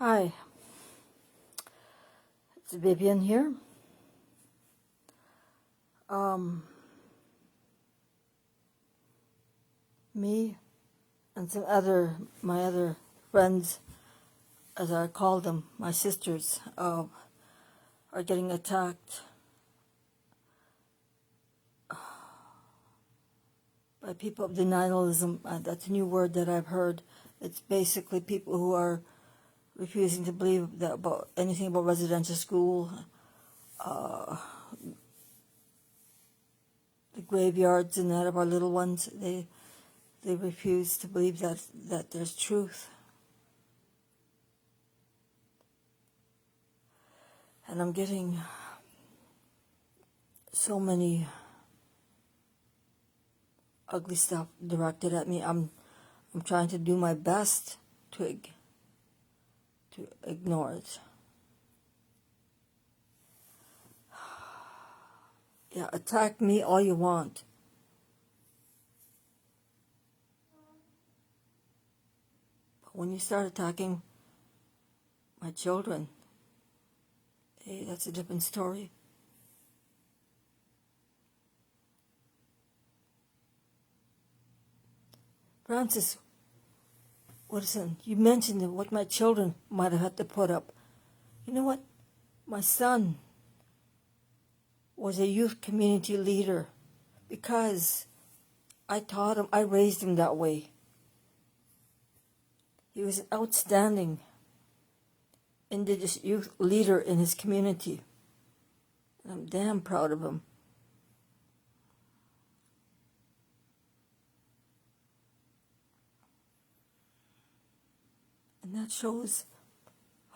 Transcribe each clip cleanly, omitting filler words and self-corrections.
Hi, it's Vivian here. Me and my other friends, as I call them, my sisters, are getting attacked by people of denialism. That's a new word that I've heard. It's basically people who are refusing to believe about anything about residential school, the graveyards and that of our little ones. They refuse to believe that there's truth. And I'm getting so many ugly stuff directed at me. I'm trying to do my best to ignore it. Yeah, attack me all you want. But when you start attacking my children, hey, that's a different story. Frances Widdowson, you mentioned what my children might have had to put up. You know what? My son was a youth community leader because I taught him, I raised him that way. He was an outstanding Indigenous youth leader in his community. And I'm damn proud of him. And that shows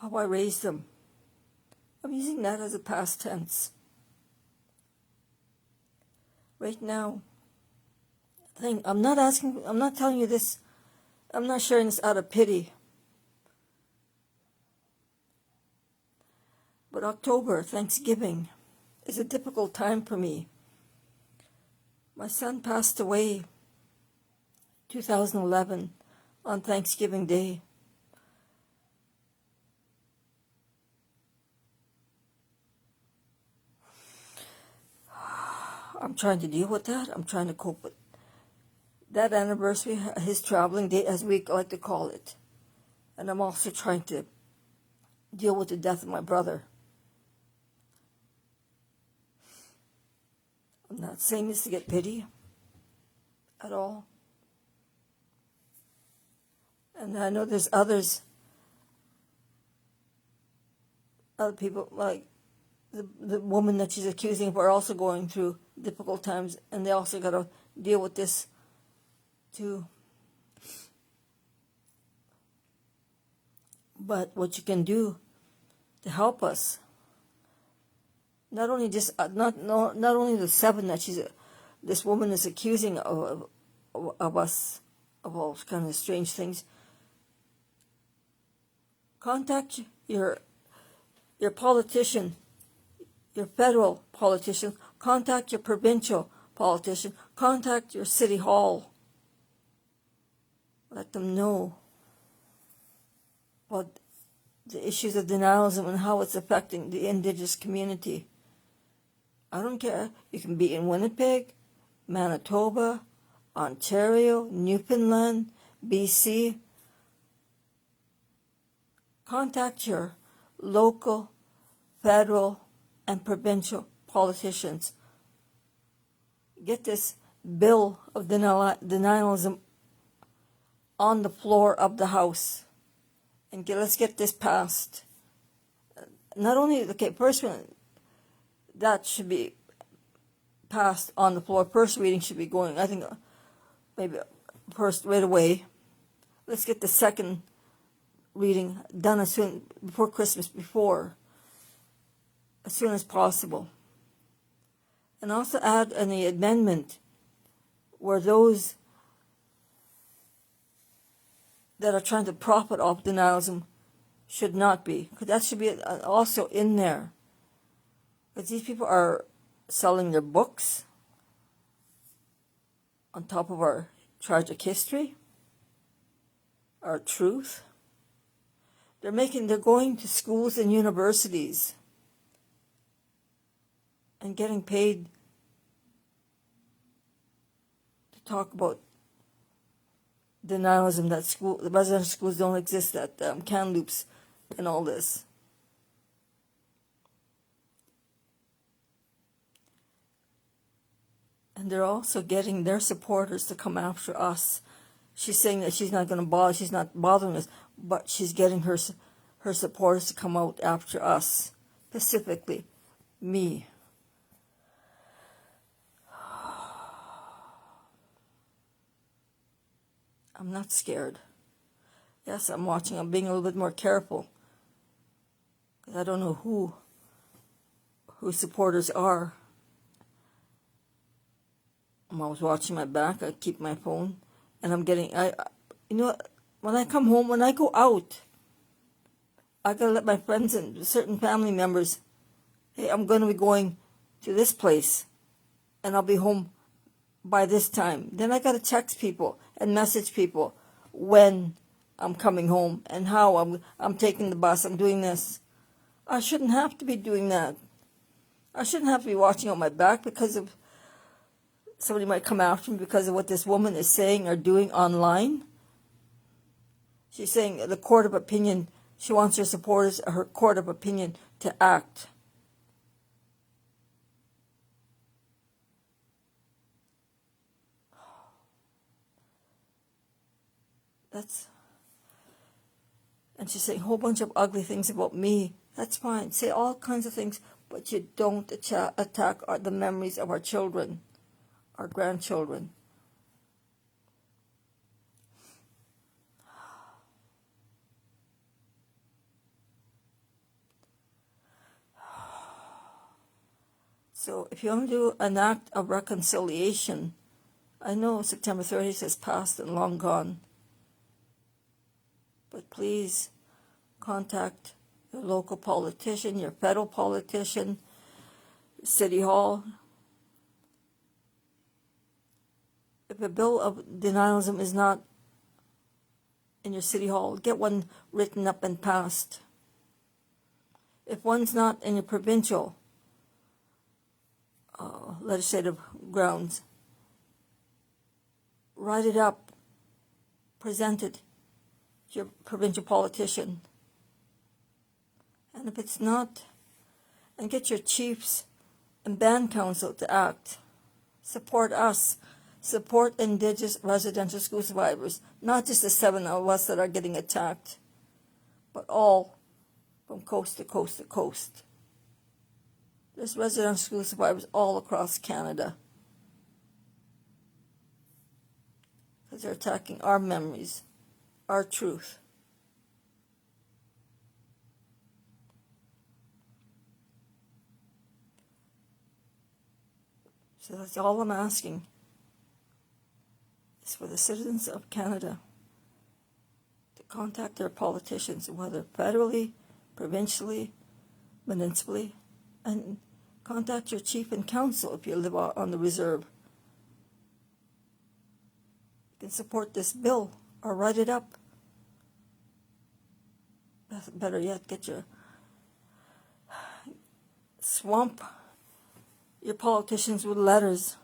how I raised him. I'm using that as a past tense. Right now, I'm not telling you this, I'm not sharing this out of pity. But October, Thanksgiving, is a difficult time for me. My son passed away 2011 on Thanksgiving Day. I'm trying to deal with that. I'm trying to cope with that anniversary, his traveling day, as we like to call it. And I'm also trying to deal with the death of my brother. I'm not saying this to get pity at all. And I know there's other people, like the woman that she's accusing of, are also going through difficult times, and they also got to deal with this too. But what you can do to help us, not only the 7 that this woman is accusing of us of all kind of strange things. Contact your politician, your federal politician. Contact your provincial politician. Contact your city hall. Let them know about the issues of denialism and how it's affecting the Indigenous community. I don't care. You can be in Winnipeg, Manitoba, Ontario, Newfoundland, BC. Contact your local, federal, and provincial politicians. Get this bill of denialism on the floor of the House, and let's get this passed. Not only, first one, that should be passed on the floor. First reading should be going, I think, maybe first right away. Let's get the second reading done as soon before Christmas, as soon as possible. And also add any amendment where those that are trying to profit off denialism should not be, because that should be also in there. Because these people are selling their books on top of our tragic history, our truth. They're going to schools and universities and getting paid to talk about denialism, that the residential schools don't exist at Kamloops and all this. And they're also getting their supporters to come after us. She's saying that she's not bothering us, but she's getting her supporters to come out after us, specifically me. I'm not scared. Yes, I'm watching. I'm being a little bit more careful, because I don't know who supporters are. I'm always watching my back. I keep my phone, and I'm getting. You know, when I come home, when I go out, I gotta let my friends and certain family members, hey, I'm gonna be going to this place, and I'll be home by this time. Then I gotta text people and message people when I'm coming home and how I'm taking the bus. I'm doing this. I shouldn't have to be doing that. I shouldn't have to be watching out my back because of somebody might come after me because of what this woman is saying or doing online. She's saying the court of opinion. She wants her supporters, her court of opinion, to act. And she's saying a whole bunch of ugly things about me. That's fine. Say all kinds of things, but you don't attack the memories of our children, our grandchildren. So if you want to do an act of reconciliation, I know September 30th has passed and long gone, but please contact your local politician, your federal politician, City Hall. If a bill of denialism is not in your City Hall, get one written up and passed. If one's not in your provincial legislative grounds, write it up, present it to your provincial politician. And if it's not, and get your chiefs and band council to act. Support us. Support Indigenous residential school survivors, not just the 7 of us that are getting attacked, but all from coast to coast to coast. There's residential school survivors all across Canada, because they're attacking our memories, our truth. So that's all I'm asking, is for the citizens of Canada to contact their politicians, whether federally, provincially, municipally, and contact your chief and council if you live on the reserve. You can support this bill or write it up. Better yet, get your swamp your politicians with letters.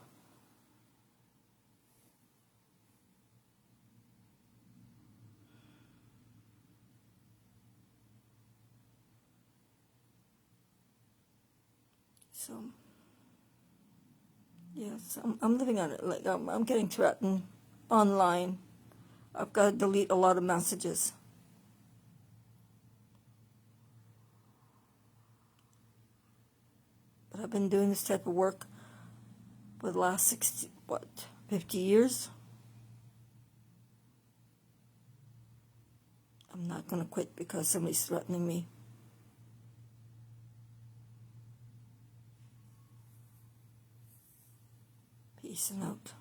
So, yes, I'm living on it. Like I'm getting threatened online. I've got to delete a lot of messages. But I've been doing this type of work for the last 50 years. I'm not going to quit because somebody's threatening me. Peace and out.